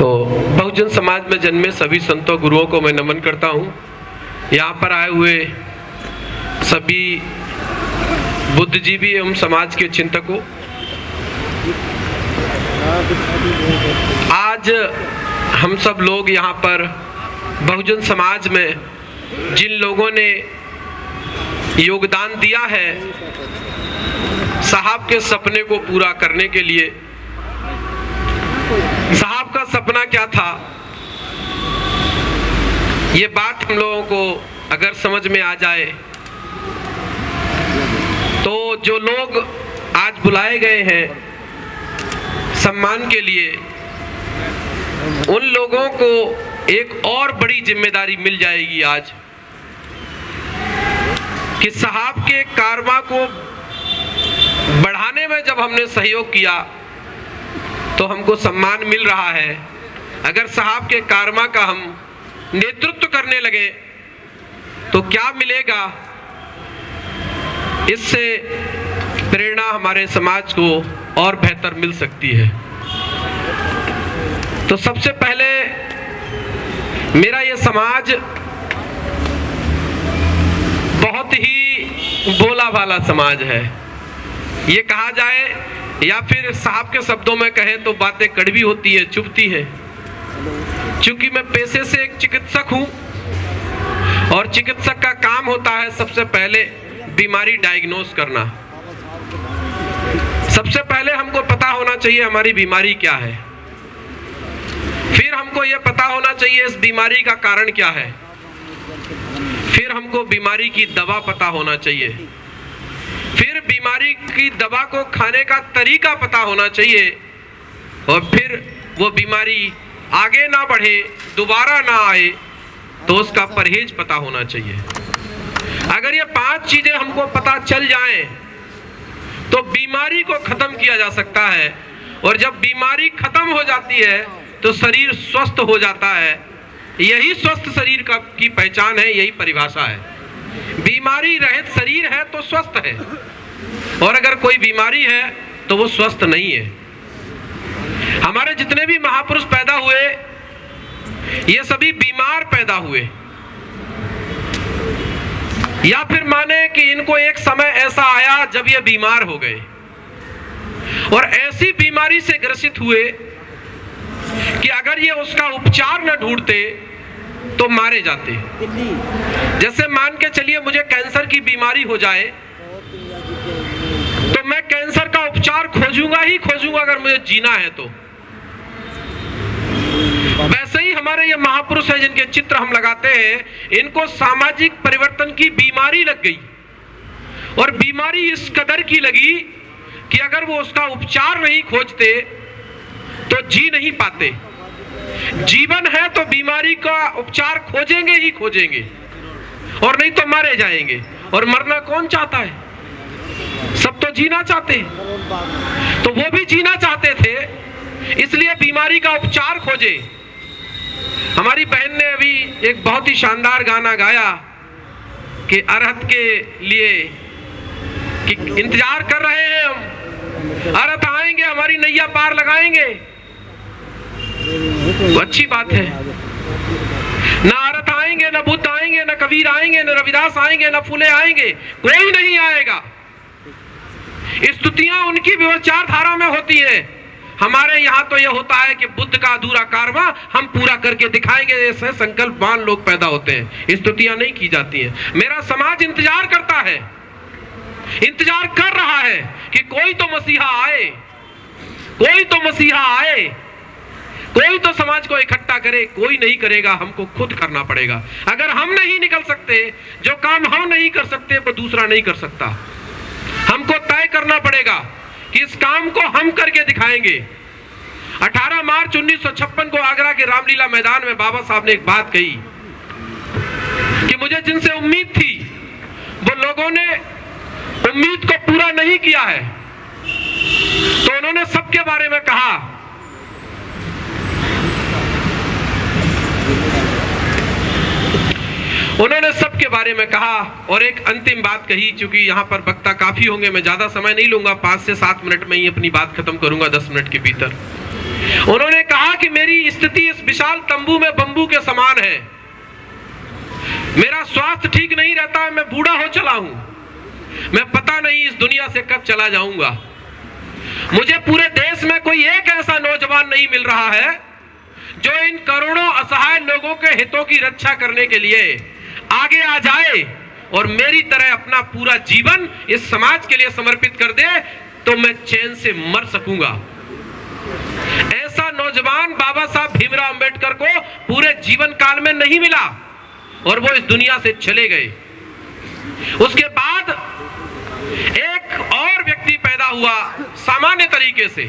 तो बहुजन समाज में जन्मे सभी संतों गुरुओं को मैं नमन करता हूँ। यहाँ पर आए हुए सभी बुद्धिजीवी एवं समाज के चिंतकों, आज हम सब लोग यहाँ पर बहुजन समाज में जिन लोगों ने योगदान दिया है साहब के सपने को पूरा करने के लिए। साहब का सपना क्या था, ये बात हम लोगों को अगर समझ में आ जाए तो जो लोग आज बुलाए गए हैं सम्मान के लिए, उन लोगों को एक और बड़ी जिम्मेदारी मिल जाएगी आज कि साहब के कारवा को बढ़ाने में जब हमने सहयोग किया तो हमको सम्मान मिल रहा है। अगर साहब के कारवा का हम नेतृत्व करने लगे तो क्या मिलेगा, इससे प्रेरणा हमारे समाज को और बेहतर मिल सकती है। तो सबसे पहले मेरा ये समाज बहुत ही भोला भाला समाज है, ये कहा जाए, या फिर साहब के शब्दों में कहें तो बातें कड़वी होती है, चुभती है। क्योंकि मैं पेशे से एक चिकित्सक हूं और चिकित्सक का काम होता है सबसे पहले बीमारी डायग्नोस करना। सबसे पहले हमको पता होना चाहिए हमारी बीमारी क्या है, फिर हमको यह पता होना चाहिए इस बीमारी का कारण क्या है, फिर हमको बीमारी की दवा पता होना चाहिए, फिर बीमारी की दवा को खाने का तरीका पता होना चाहिए, और फिर वो बीमारी आगे ना बढ़े, दोबारा ना आए तो उसका परहेज पता होना चाहिए। अगर ये 5 चीजें हमको पता चल जाएं तो बीमारी को खत्म किया जा सकता है, और जब बीमारी खत्म हो जाती है तो शरीर स्वस्थ हो जाता है। यही स्वस्थ शरीर की पहचान है, यही परिभाषा है। बीमारी रहित शरीर है तो स्वस्थ है, और अगर कोई बीमारी है तो वो स्वस्थ नहीं है। हमारे जितने भी महापुरुष पैदा हुए ये सभी बीमार पैदा हुए, या फिर माने कि इनको एक समय ऐसा आया जब ये बीमार हो गए और ऐसी बीमारी से ग्रसित हुए कि अगर ये उसका उपचार न ढूंढते तो मारे जाते। जैसे मान के चलिए मुझे कैंसर की बीमारी हो जाए तो मैं कैंसर का उपचार खोजूंगा ही खोजूंगा अगर मुझे जीना है तो। वैसे ही हमारे ये महापुरुष हैं जिनके चित्र हम लगाते हैं, इनको सामाजिक परिवर्तन की बीमारी लग गई, और बीमारी इस कदर की लगी कि अगर वो उसका उपचार नहीं खोजते तो जी नहीं पाते। जीवन है तो बीमारी का उपचार खोजेंगे ही खोजेंगे, और नहीं तो मारे जाएंगे। और मरना कौन चाहता है, सब तो जीना चाहते हैं। तो वो भी जीना चाहते थे, इसलिए बीमारी का उपचार खोजे। हमारी बहन ने अभी एक बहुत ही शानदार गाना गाया कि अरहत के लिए कि इंतजार कर रहे हैं हम, अरहत आएंगे हमारी नैया पार लगाएंगे। तो अच्छी बात है, ना अरहत आएंगे, ना बुद्ध आएंगे, ना कबीर आएंगे, ना रविदास आएंगे, ना फुले आएंगे, कोई नहीं आएगा। स्तुतियां उनकी विचारधारा में होती है। हमारे यहाँ तो यह होता है कि बुद्ध का अधूरा कारवा हम पूरा करके दिखाएंगे, ऐसे संकल्पवान लोग पैदा होते हैं। स्तुतियां नहीं की जाती हैं। मेरा समाज इंतजार करता है, इंतजार कर रहा है कि कोई तो मसीहा आए, कोई तो मसीहा आए, कोई तो समाज को इकट्ठा करे। कोई नहीं करेगा, हमको खुद करना पड़ेगा। अगर हम नहीं निकल सकते, जो काम हम नहीं कर सकते वो दूसरा नहीं कर सकता। हमको तय करना पड़ेगा कि इस काम को हम करके दिखाएंगे। 18 मार्च 1956 को आगरा के रामलीला मैदान में बाबा साहब ने एक बात कही कि मुझे जिनसे उम्मीद थी वो लोगों ने उम्मीद को पूरा नहीं किया है। तो उन्होंने सबके बारे में कहा, उन्होंने सबके बारे में कहा, और एक अंतिम बात कही। चूंकि यहाँ पर वक्ता काफी होंगे, मैं ज्यादा समय नहीं लूंगा, 5 से 7 मिनट में ही अपनी बात खत्म करूंगा, 10 मिनट के भीतर। उन्होंने कहा कि मेरी स्थिति तंबू में बंबू के समान है। मेरा स्वास्थ्य ठीक नहीं रहता, मैं बूढ़ा हो चला हूं, मैं पता नहीं इस दुनिया से कब चला जाऊंगा। मुझे पूरे देश में कोई एक ऐसा नौजवान नहीं मिल रहा है जो इन करोड़ों असहाय लोगों के हितों की रक्षा करने के लिए आगे आ जाए और मेरी तरह अपना पूरा जीवन इस समाज के लिए समर्पित कर दे, तो मैं चैन से मर सकूंगा। ऐसा नौजवान बाबा साहब भीमराव अंबेडकर को पूरे जीवन काल में नहीं मिला और वो इस दुनिया से चले गए। उसके बाद एक और व्यक्ति पैदा हुआ सामान्य तरीके से।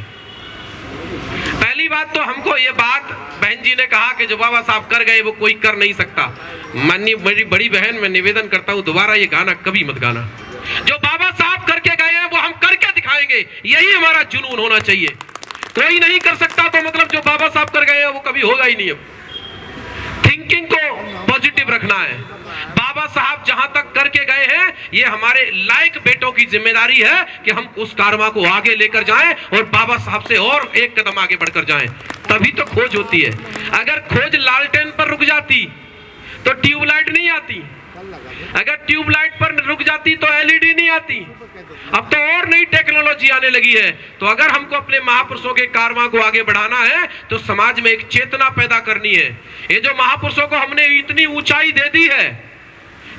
पहली बात तो हमको ये बात बहन जी ने कहा कि जो बाबा साहब कर गए वो कोई कर नहीं सकता। माननीय मेरी बड़ी बहन, मैं निवेदन करता हूं दोबारा ये गाना कभी मत गाना। जो बाबा साहब करके गए हैं वो हम करके दिखाएंगे, यही हमारा जुनून होना चाहिए। कोई नहीं कर सकता तो मतलब जो बाबा साहब कर गए हैं वो कभी होगा ही नहीं। अब थिंकिंग को पॉजिटिव रखना है। बाबा साहब जहां तक करके गए हैं ये हमारे लायक बेटों की जिम्मेदारी है कि हम उस कारवा को आगे लेकर जाएं और बाबा साहब से और एक कदम आगे बढ़कर जाएं, तभी तो खोज होती है। अगर खोज लालटेन पर रुक जाती तो ट्यूबलाइट नहीं आती, अगर ट्यूबलाइट पर रुक जाती तो एलईडी नहीं आती। अब तो और नई टेक्नोलॉजी आने लगी है। तो अगर हमको अपने महापुरुषों के कारवां को आगे बढ़ाना है तो समाज में एक चेतना पैदा करनी है। ये जो महापुरुषों को हमने इतनी ऊंचाई दे दी है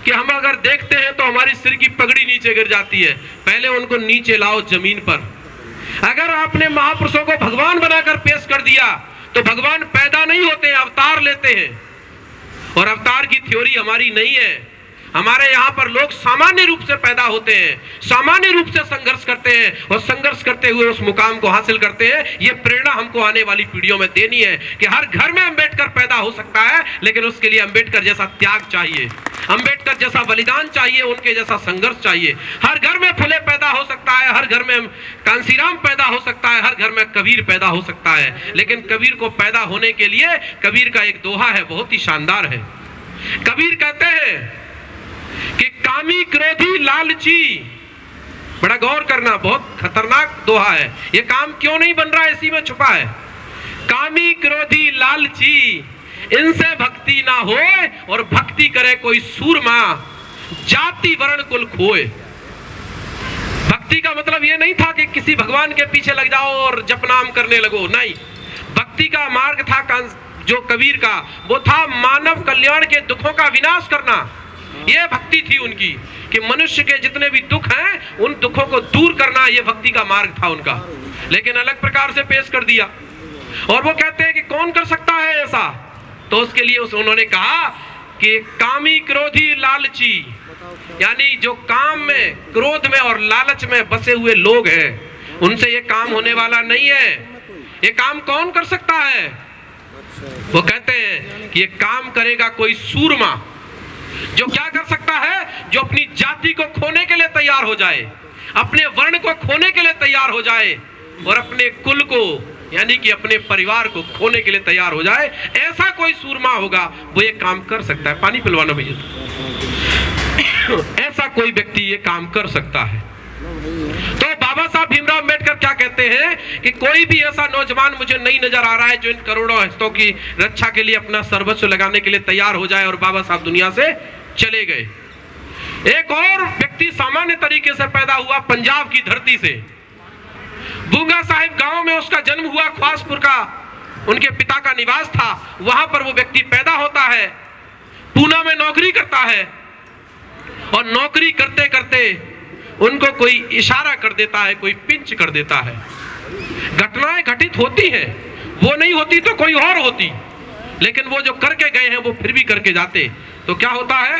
कि हम अगर देखते हैं तो हमारी सिर की पगड़ी नीचे गिर जाती है। पहले उनको नीचे लाओ जमीन पर। अगर आपने महापुरुषों को भगवान बनाकर पेश कर दिया तो भगवान पैदा नहीं होते, अवतार लेते हैं। और अवतार की थ्योरी हमारी नहीं है। हमारे यहाँ पर लोग सामान्य रूप से पैदा होते हैं, सामान्य रूप से संघर्ष करते हैं और संघर्ष करते हुए उस मुकाम को हासिल करते हैं। ये प्रेरणा हमको आने वाली पीढ़ियों में देनी है कि हर घर में अंबेडकर पैदा हो सकता है, लेकिन उसके लिए अंबेडकर जैसा त्याग चाहिए, अंबेडकर जैसा बलिदान चाहिए, उनके जैसा संघर्ष चाहिए। हर घर में फुले पैदा हो सकता है, हर घर में कांसीराम पैदा हो सकता है, हर घर में कबीर पैदा हो सकता है, लेकिन कबीर को पैदा होने के लिए कबीर का एक दोहा है, बहुत ही शानदार है। कबीर कहते हैं कि कामी क्रोधी लालची, बड़ा गौर करना, बहुत खतरनाक दोहा है। ये काम क्यों नहीं बन रहा है, इसी में छुपा है। कामी क्रोधी लालची इनसे भक्ति ना होए और भक्ति करे कोई सूरमा, जाति वर्ण कुल खोए। भक्ति का मतलब ये नहीं था कि किसी भगवान के पीछे लग जाओ और जप नाम करने लगो, नहीं। भक्ति का मार्ग था जो कबीर का, वो था मानव कल्याण के दुखों का विनाश करना। ये भक्ति थी उनकी कि मनुष्य के जितने भी दुख हैं उन दुखों को दूर करना, ये भक्ति का मार्ग था उनका। लेकिन अलग प्रकार से पेश कर दिया। और वो कहते हैं कि कौन कर सकता है ऐसा, तो उसके लिए उन्होंने कहा कि कामी क्रोधी लालची, यानी जो काम में, क्रोध में और लालच में बसे हुए लोग हैं, उनसे ये काम होने वाला नहीं है। ये काम कौन कर सकता है? वो कहते हैं कि ये काम करेगा कोई सूरमा। जो क्या कर सकता है? जो अपनी जाति को खोने के लिए तैयार हो जाए, अपने वर्ण को खोने के लिए तैयार हो जाए और अपने कुल को, यानी कि अपने परिवार को खोने के लिए तैयार हो जाए, ऐसा कोई सूरमा होगा वो ये काम कर सकता है। पानी पिलवाना भैया। ऐसा कोई व्यक्ति ये काम कर सकता है। तो बाबा साहब भीमराव अंबेडकर क्या कहते हैं कि कोई भी ऐसा नौजवान मुझे नहीं नजर आ रहा है जो इन करोड़ों हितों की रक्षा के लिए अपना सर्वस्व लगाने के लिए तैयार हो जाए। और बाबा साहब दुनिया से चले गए। एक और व्यक्ति सामान्य तरीके से पैदा हुआ पंजाब की धरती से। बूंगा साहिब गांव में उसका जन्म हुआ, ख्वासपुर का उनके पिता का निवास था। वहां पर वो व्यक्ति पैदा होता है, पूना में नौकरी करता है और नौकरी करते करते उनको कोई इशारा कर देता है, कोई पिंच कर देता है। घटनाएं घटित होती हैं, वो नहीं होती तो कोई और होती, लेकिन वो जो करके गए हैं वो फिर भी करके जाते। तो क्या होता है,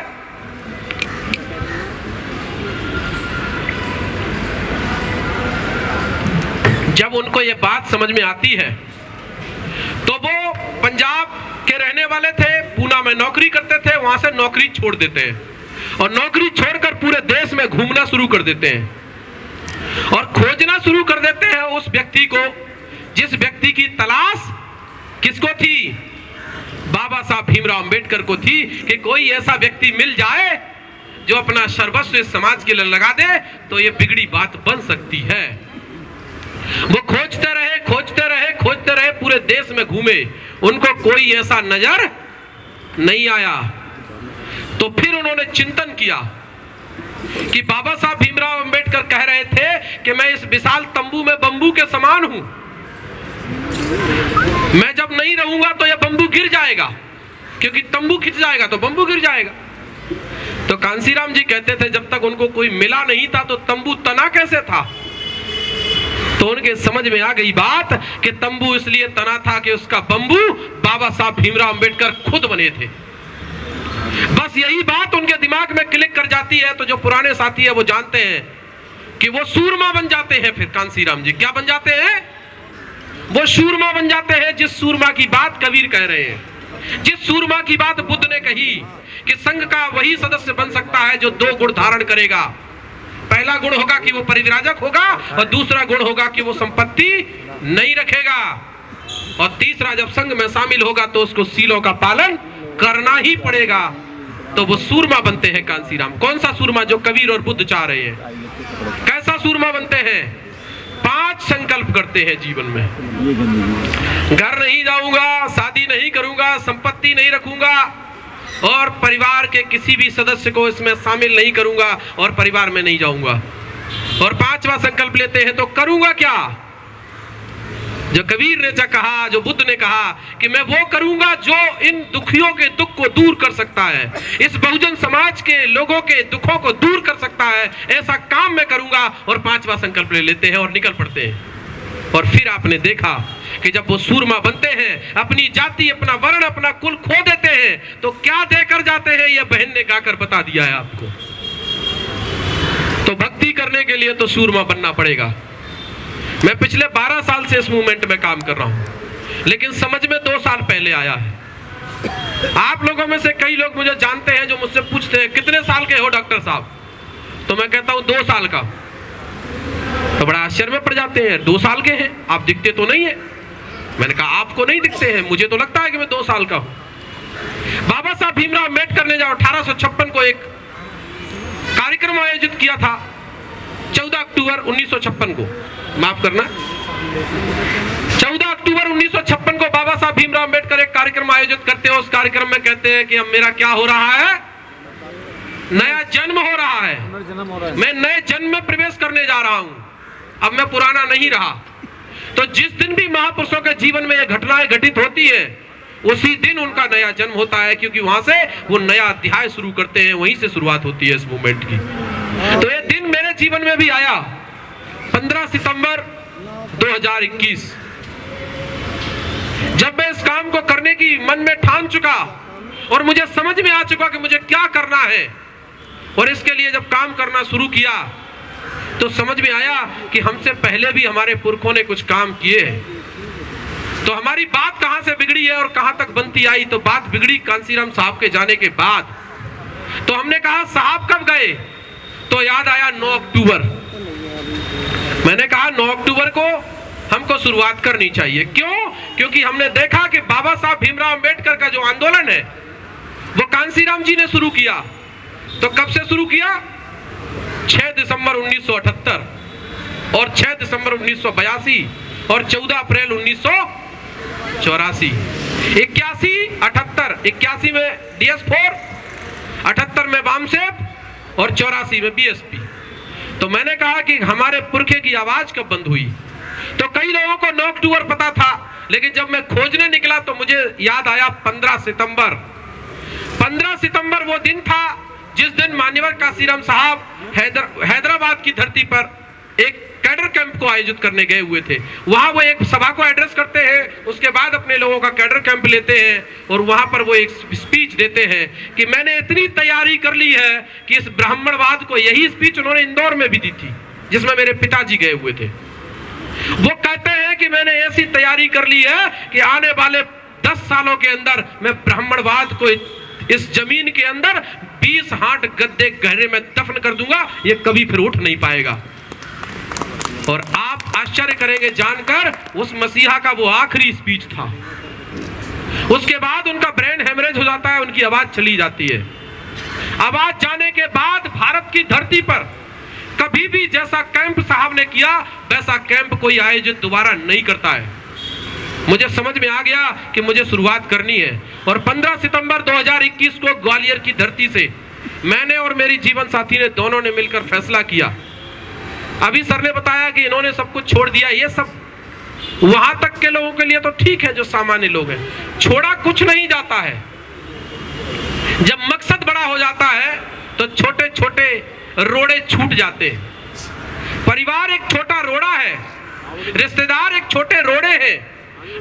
जब उनको ये बात समझ में आती है तो वो पंजाब के रहने वाले थे, पूना में नौकरी करते थे, वहां से नौकरी छोड़ देते हैं और नौकरी छोड़कर पूरे देश में घूमना शुरू कर देते हैं और खोजना शुरू कर देते हैं उस व्यक्ति को जिस व्यक्ति की तलाश किसको थी? बाबा साहब भीमराव अंबेडकर को थी कि कोई ऐसा व्यक्ति मिल जाए जो अपना सर्वस्व इस समाज के लिए लगा दे तो ये बिगड़ी बात बन सकती है। वो खोजते रहे, खोजते रहे, खोजते रहे, पूरे देश में घूमे उनको कोई ऐसा नजर नहीं आया। तो फिर उन्होंने चिंतन किया कि बाबा साहब भीमराव अंबेडकर कह रहे थे कि मैं इस विशाल तंबू में बंबू के समान हूं, मैं जब नहीं रहूंगा तो यह बंबू गिर जाएगा, क्योंकि तंबू खिंच जाएगा तो बंबू गिर जाएगा। तो कांसीराम जी कहते थे जब तक उनको कोई मिला नहीं था तो तंबू तना कैसे था। तो उनके समझ में आ गई बात कि तंबू इसलिए तना था कि उसका बंबू बाबा साहब भीमराव अंबेडकर खुद बने थे। बस यही बात उनके दिमाग में क्लिक कर जाती है। तो जो पुराने साथी है वो जानते हैं कि वो सूरमा बन जाते हैं। फिर कांसीराम जी क्या बन जाते हैं? वो सूरमा बन जाते हैं, जिस सूरमा की बात कबीर कह रहे हैं, जिस सूरमा की बात बुद्ध ने कही कि संघ का वही सदस्य बन सकता है जो दो गुण धारण करेगा। पहला गुण होगा कि वो परिव्राजक होगा और दूसरा गुण होगा कि वो संपत्ति नहीं रखेगा, और तीसरा जब संघ में शामिल होगा तो उसको सीलों का पालन करना ही पड़ेगा। तो वो सूरमा बनते हैं कांसीराम। कौन सा सूरमा? जो कबीर और बुद्ध चाह रहे हैं। कैसा सूरमा बनते हैं? 5 संकल्प करते हैं जीवन में। घर नहीं जाऊंगा, शादी नहीं करूंगा, संपत्ति नहीं रखूंगा, और परिवार के किसी भी सदस्य को इसमें शामिल नहीं करूंगा, और परिवार में नहीं जाऊंगा। और 5वां संकल्प लेते हैं तो करूंगा क्या? जो कबीर ने कहा, जो बुद्ध ने कहा कि मैं वो करूंगा जो इन दुखियों के दुख को दूर कर सकता है, इस बहुजन समाज के लोगों के दुखों को दूर कर सकता है, ऐसा काम मैं करूंगा। और 5वां संकल्प ले लेते हैं और निकल पड़ते हैं। और फिर आपने देखा कि जब वो सूरमा बनते हैं, अपनी जाति, अपना वर्ण, अपना कुल खो देते हैं, तो क्या देकर जाते हैं ये बहन ने गाकर बता दिया है आपको। तो भक्ति करने के लिए तो सूरमा बनना पड़ेगा। मैं पिछले 12 साल से इस मूवमेंट में काम कर रहा हूं, लेकिन समझ में 2 साल पहले आया है। आप लोगों में से कई लोग मुझे जानते हैं जो मुझसे पूछते हैं कितने साल के हो डॉक्टर साहब, तो मैं कहता हूं 2 साल का। तो बड़ा आश्चर्य में पड़ जाते हैं, 2 साल के हैं, आप दिखते तो नहीं है। मैंने कहा आपको नहीं दिखते हैं, मुझे तो लगता है कि मैं 2 साल का हूं। बाबा साहब भीमराव अम्बेडकर ने जब 1856 को एक कार्यक्रम आयोजित किया था, 14 अक्टूबर 1956 को, माफ करना, 14 अक्टूबर 1956 को बाबा साहब भीमराव अम्बेडकर एक कार्यक्रम आयोजित करते हैं। उस कार्यक्रम में कहते हैं कि अब मेरा क्या हो रहा है? नया जन्म हो रहा है, मैं नए जन्म में प्रवेश करने जा रहा हूं, अब मैं पुराना नहीं रहा। तो जिस दिन भी महापुरुषों के जीवन में ये घटनाएं घटित होती है, उसी दिन उनका नया जन्म होता है, क्योंकि वहां से वो नया अध्याय शुरू करते हैं, वहीं से शुरुआत होती है इस मूवमेंट की। तो ये दिन मेरे जीवन में भी आया, 15 सितंबर 2021, जब मैं इस काम को करने की मन में ठान चुका और मुझे समझ में आ चुका कि मुझे क्या करना है, और इसके लिए जब काम करना शुरू किया तो समझ में आया कि हमसे पहले भी हमारे पुरखों ने कुछ काम किए हैं। तो हमारी बात कहां से बिगड़ी है और कहां तक बनती आई? तो बात बिगड़ी कांसीराम साहब के जाने के बाद। तो हमने कहा साहब कब गए? तो याद आया 9 अक्टूबर। मैंने कहा 9 अक्टूबर को हमको शुरुआत करनी चाहिए। क्यों? क्योंकि हमने देखा कि बाबा साहब भीमराव अंबेडकर का जो आंदोलन है वो कांसीराम जी ने शुरू किया। तो कब से शुरू किया? 6 दिसंबर 1978 और 6 दिसंबर 1982 और 14 अप्रैल 1984। 81, 78, 81 में DS4, 78 में वामसेप और 84 में BSP। तो मैंने कहा कि हमारे पुरखे की आवाज कब बंद हुई? तो कई लोगों को 9 अक्टूबर पता था, लेकिन जब मैं खोजने निकला तो मुझे याद आया 15 सितंबर। 15 सितंबर वो दिन था जिस दिन मान्यवर कांसीराम साहब हैदराबाद की धरती पर एक कैडर कैंप को आयोजित करने गए हुए थे। वहां वो एक सभा को एड्रेस करते हैं, उसके बाद अपने लोगों का कैडर कैंप लेते हैं और वहां पर वो एक स्पीच देते हैं कि मैंने इतनी तैयारी कर ली है कि इस ब्राह्मणवाद को, यही स्पीच उन्होंने इंदौर में भी दी थी जिसमें मेरे पिताजी गए हुए थे। वो कहते हैं कि मैंने ऐसी तैयारी कर ली है कि आने वाले 10 सालों के अंदर मैं ब्राह्मणवाद को इस जमीन के अंदर 20 हाथ गड्ढे गहरे में दफन कर दूंगा, ये कभी फिर उठ नहीं पाएगा। और आप आश्चर्य करेंगे जानकर, उस मसीहा का वो आखिरी स्पीच था। उसके बाद उनका ब्रेन हेमरेज हो जाता है, उनकी आवाज चली जाती है। आवाज जाने के बाद भारत की धरती पर कभी भी जैसा कैंप साहब ने किया वैसा कैंप कोई आयोजित दोबारा नहीं करता है। मुझे समझ में आ गया कि मुझे शुरुआत करनी है। और 15 सितंबर 2021 को ग्वालियर की धरती से मैंने और मेरी जीवन साथी ने दोनों ने मिलकर फैसला किया। अभी सर ने बताया कि इन्होंने सब कुछ छोड़ दिया, ये सब वहां तक के लोगों के लिए तो ठीक है जो सामान्य लोग हैं, छोड़ा कुछ नहीं जाता है। जब मकसद बड़ा हो जाता है तो छोटे छोटे रोड़े छूट जाते हैं। परिवार एक छोटा रोड़ा है, रिश्तेदार एक छोटे रोड़े हैं,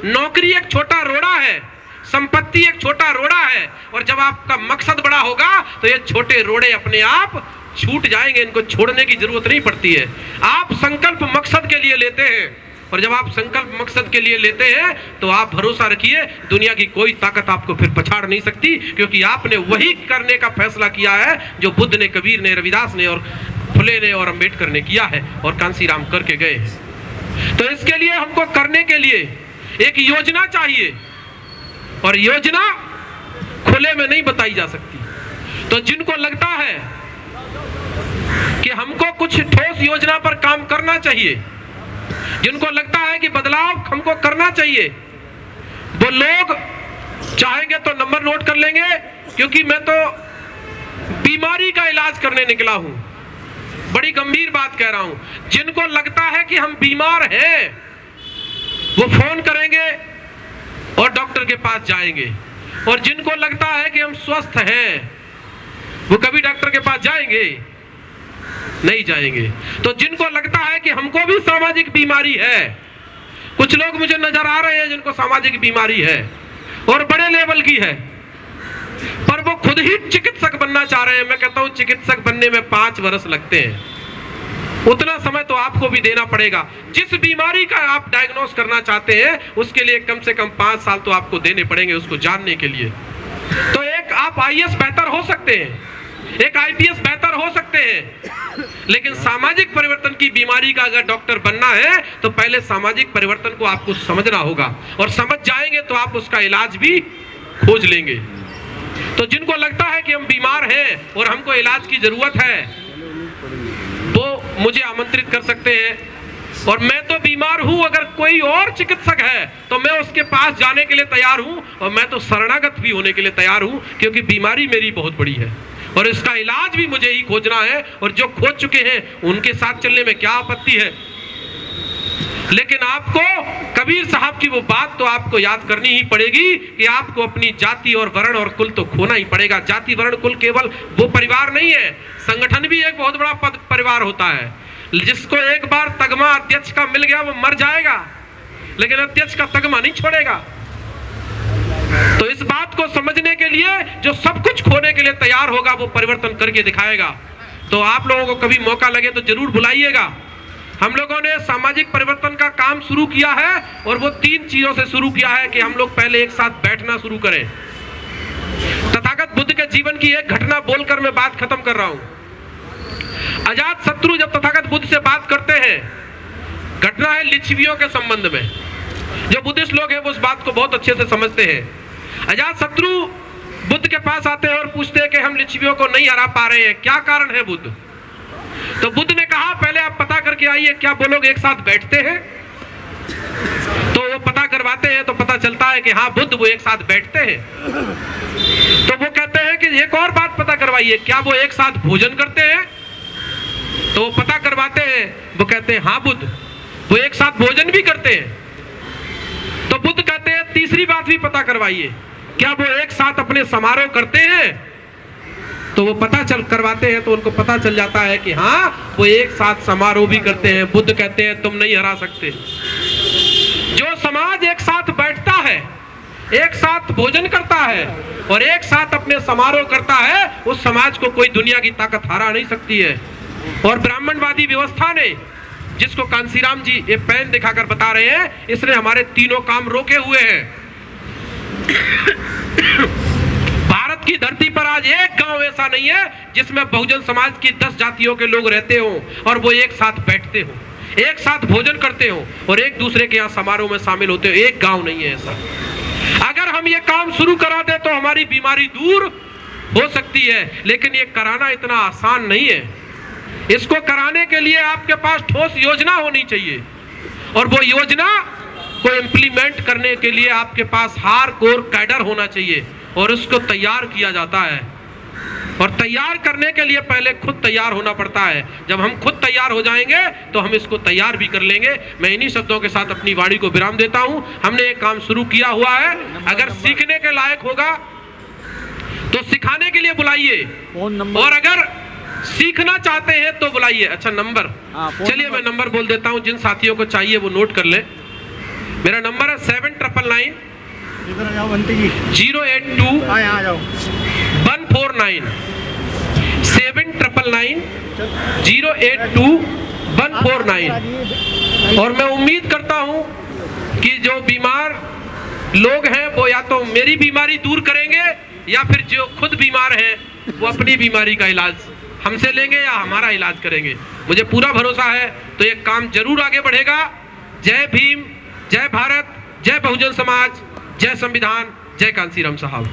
नौकरी एक छोटा रोड़ा है, संपत्ति एक छोटा रोड़ा है। और जब आपका मकसद बड़ा होगा तो ये छोटे रोड़े अपने आप छूट जाएंगे, इनको छोड़ने की जरूरत नहीं पड़ती है। आप संकल्प मकसद के लिए लेते हैं, और जब आप संकल्प मकसद के लिए लेते हैं तो आप भरोसा रखिए दुनिया की कोई ताकत आपको फिर पछाड़ नहीं सकती, क्योंकि आपने वही करने का फैसला किया है जो बुद्ध ने, कबीर ने, रविदास ने और फुले ने और अंबेडकर ने किया है और कांसीराम करके गए हैं। तो इसके लिए हमको करने के लिए एक योजना चाहिए, और योजना खुले में नहीं बताई जा सकती। तो जिनको लगता है कि हमको कुछ ठोस योजना पर काम करना चाहिए, जिनको लगता है कि बदलाव हमको करना चाहिए, वो लोग चाहेंगे तो नंबर नोट कर लेंगे, क्योंकि मैं तो बीमारी का इलाज करने निकला हूं। बड़ी गंभीर बात कह रहा हूं। जिनको लगता है कि हम बीमार हैं वो फोन करेंगे और डॉक्टर के पास जाएंगे, और जिनको लगता है कि हम स्वस्थ हैं वो कभी डॉक्टर के पास जाएंगे नहीं जाएंगे। तो जिनको लगता है कि हमको भी सामाजिक बीमारी है, कुछ लोग मुझे नजर आ रहे हैं जिनको सामाजिक बीमारी है और बड़े लेवल की है, पर वो खुद ही चिकित्सक बनना चाह रहे हैं। मैं कहता हूं चिकित्सक बनने में 5 वर्ष लगते हैं, उतना समय तो आपको भी देना पड़ेगा। जिस बीमारी का आप डायग्नोस करना चाहते हैं उसके लिए कम से कम 5 साल तो आपको देने पड़ेंगे उसको जानने के लिए। तो एक आप आईएएस बेहतर हो सकते हैं, एक आईपीएस बेहतर हो सकते हैं, लेकिन सामाजिक परिवर्तन की बीमारी का अगर डॉक्टर बनना है तो पहले सामाजिक परिवर्तन को आपको समझना होगा, और समझ जाएंगे तो आप उसका इलाज भी खोज लेंगे। तो जिनको लगता है कि हम बीमार हैं और हमको इलाज की जरूरत है वो मुझे आमंत्रित कर सकते हैं, और मैं तो बीमार हूं, अगर कोई और चिकित्सक है तो मैं उसके पास जाने के लिए तैयार हूं, और मैं तो शरणागत भी होने के लिए तैयार हूं, क्योंकि बीमारी मेरी बहुत बड़ी है और इसका इलाज भी मुझे ही खोजना है। और जो खोज चुके हैं उनके साथ चलने में क्या आपत्ति है। लेकिन आपको कबीर साहब की वो बात तो आपको याद करनी ही पड़ेगी कि आपको अपनी जाति और वर्ण और कुल तो खोना ही पड़ेगा। जाति वर्ण कुल केवल वो परिवार नहीं है, संगठन भी एक बहुत बड़ा परिवार होता है। जिसको एक बार तगमा अध्यक्ष का मिल गया वो मर जाएगा, लेकिन अध्यक्ष का तगमा नहीं छोड़ेगा। तो इस बात को समझने के लिए जो सब कुछ खोने के लिए तैयार होगा वो परिवर्तन करके दिखाएगा। तो आप लोगों को कभी मौका लगे तो जरूर बुलाइएगा। हम लोगों ने सामाजिक परिवर्तन का काम शुरू किया है, और वो 3 चीजों से शुरू किया है कि हम लोग पहले एक साथ बैठना शुरू करें। तथागत बुद्ध के जीवन की एक घटना बोलकर मैं बात खत्म कर रहा हूं। अजात शत्रु जब तथागत बुद्ध से बात करते हैं, घटना है लिच्छवियों के संबंध में। जो बुद्धिस्ट लोग हैं वो उस बात को बहुत अच्छे से समझते हैं। अजात शत्रु बुद्ध के पास आते हैं और पूछते हैं कि हम लिच्छवियों को नहीं हरा पा रहे हैं, क्या कारण है बुद्ध। तो बुद्ध ने कहा पहले आप पता करके आइए क्या वो लोग एक साथ बैठते हैं। तो वो पता करवाते हैं तो पता चलता है कि हाँ बुद्ध वो एक साथ बैठते हैं। तो वो कहते हैं कि एक और बात पता करवाइए, क्या वो एक साथ भोजन करते हैं। तो वो पता करवाते हैं, वो कहते हैं हाँ बुद्ध वो एक साथ भोजन भी करते हैं। तो बुद्ध कहते हैं तीसरी बात भी पता करवाइए, क्या वो एक साथ अपने समारोह करते हैं। तो वो पता चल करवाते हैं तो उनको पता चल जाता है कि हाँ वो एक साथ समारोह भी करते हैं। बुद्ध कहते हैं तुम नहीं हरा सकते। जो समाज एक साथ बैठता है, एक साथ भोजन करता है और एक साथ अपने समारोह करता है, उस समाज को कोई दुनिया की ताकत हरा नहीं सकती है। और ब्राह्मणवादी व्यवस्था ने, जिसको कांसीराम जी ये पेन दिखाकर बता रहे हैं, इसने हमारे तीनों काम रोके हुए हैं। भारत की धरती पर आज एक गांव ऐसा नहीं है जिसमें बहुजन समाज की 10 जातियों के लोग रहते हो और वो एक साथ बैठते हो, एक साथ भोजन करते हो और एक दूसरे के यहाँ समारोह में शामिल होते हो। एक गांव नहीं है ऐसा। अगर हम ये काम शुरू करा दे तो हमारी बीमारी दूर हो सकती है, लेकिन ये कराना इतना आसान नहीं है। इसको कराने के लिए आपके पास ठोस योजना होनी चाहिए, और वो योजना को इम्प्लीमेंट करने के लिए आपके पास हार्डकोर कैडर होना चाहिए और उसको तैयार किया जाता है। और तैयार करने के लिए पहले खुद तैयार होना पड़ता है। जब हम खुद तैयार हो जाएंगे तो हम इसको तैयार भी कर लेंगे। मैं इन्हीं शब्दों के साथ अपनी वाणी को विराम देता हूं। हमने एक काम शुरू किया हुआ है, अगर सीखने के लायक होगा तो सिखाने के लिए बुलाइए, और अगर सीखना चाहते हैं तो बुलाइए। अच्छा नंबर, चलिए मैं नंबर बोल देता हूं, जिन साथियों को चाहिए वो नोट कर ले। मेरा नंबर है 7999 082 149 7999 082 149। और मैं उम्मीद करता हूं कि जो बीमार लोग हैं वो या तो मेरी बीमारी दूर करेंगे या फिर जो खुद बीमार हैं वो अपनी बीमारी का इलाज हमसे लेंगे या हमारा इलाज करेंगे। मुझे पूरा भरोसा है तो ये काम जरूर आगे बढ़ेगा। जय भीम, जय भारत, जय बहुजन समाज, जय संविधान, जय कांसीराम साहब।